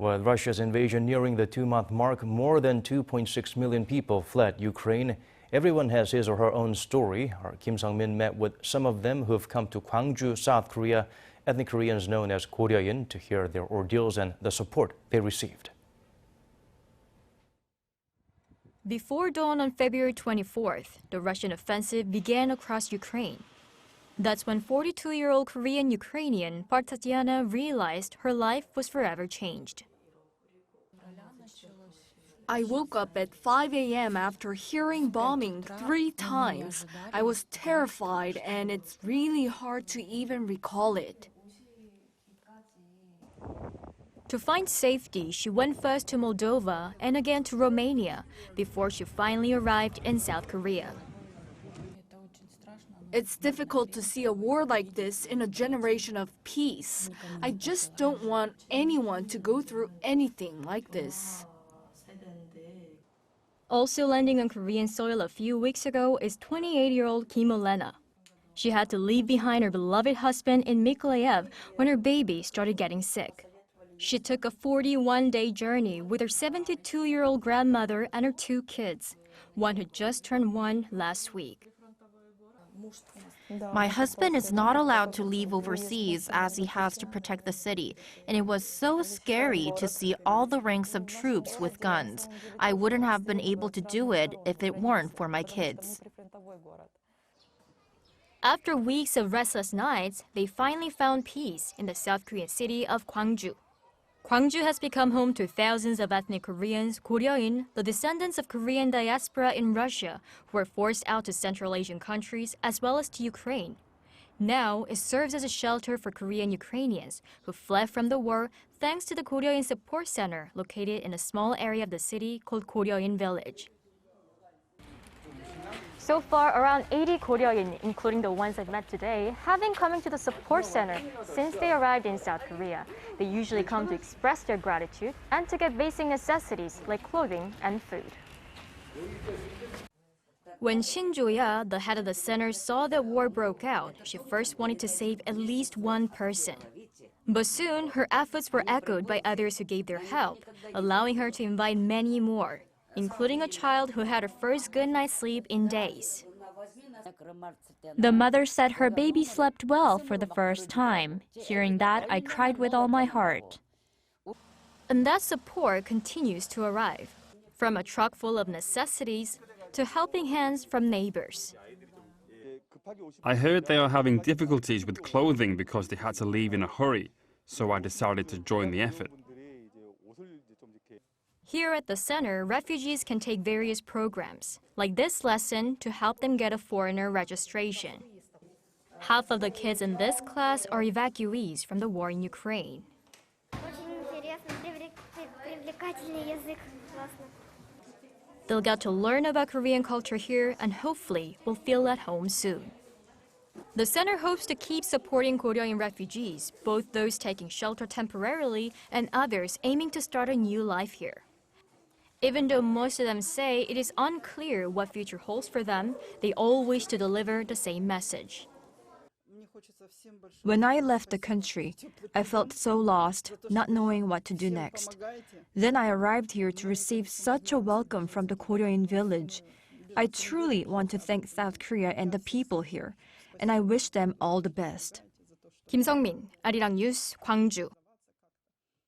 With Russia's invasion nearing the 2-month mark, more than 2.6 million people fled Ukraine. Everyone has his or her own story. Our Kim Sung-min met with some of them who have come to Gwangju, South Korea, ethnic Koreans known as Koryo-in, to hear their ordeals and the support they received. Before dawn on February 24th, the Russian offensive began across Ukraine. That's when 42-year-old Korean Ukrainian Park Tatyana realized her life was forever changed. I woke up at 5 a.m. after hearing bombing 3 times. I was terrified, and it's really hard to even recall it. To find safety, she went first to Moldova and again to Romania before she finally arrived in South Korea. It's difficult to see a war like this in a generation of peace. I just don't want anyone to go through anything like this. Also landing on Korean soil a few weeks ago is 28-year-old Kim Olena. She had to leave behind her beloved husband in Mykolaiv when her baby started getting sick. She took a 41-day journey with her 72-year-old grandmother and her 2 kids. One had just turned 1 last week. My husband is not allowed to leave overseas as he has to protect the city, and it was so scary to see all the ranks of troops with guns. I wouldn't have been able to do it if it weren't for my kids. After weeks of restless nights, they finally found peace in the South Korean city of Gwangju. Gwangju has become home to thousands of ethnic Koreans, Koryo-in, the descendants of Korean diaspora in Russia, who were forced out to Central Asian countries as well as to Ukraine. Now, it serves as a shelter for Korean Ukrainians who fled from the war thanks to the Koryo-in Support Center located in a small area of the city called Koryo-in Village. So far, around 80 Koryo-in, including the ones I've met today, have been coming to the support center since they arrived in South Korea. They usually come to express their gratitude and to get basic necessities like clothing and food. When Shin Jo-ya, the head of the center, saw that war broke out, she first wanted to save at least one person. But soon, her efforts were echoed by others who gave their help, allowing her to invite many more, including a child who had her first good night's sleep in days. The mother said her baby slept well for the first time. Hearing that, I cried with all my heart. And that support continues to arrive, from a truck full of necessities to helping hands from neighbors. I heard they are having difficulties with clothing because they had to leave in a hurry, so I decided to join the effort. Here at the center, refugees can take various programs, like this lesson to help them get a foreigner registration. Half of the kids in this class are evacuees from the war in Ukraine. They'll get to learn about Korean culture here and hopefully will feel at home soon. The center hopes to keep supporting Korean refugees, both those taking shelter temporarily and others aiming to start a new life here. Even though most of them say it is unclear what future holds for them, they all wish to deliver the same message. When I left the country, I felt so lost, not knowing what to do next. Then I arrived here to receive such a welcome from the Koryo-in village. I truly want to thank South Korea and the people here, and I wish them all the best. 김성민, 아리랑 뉴스, 광주.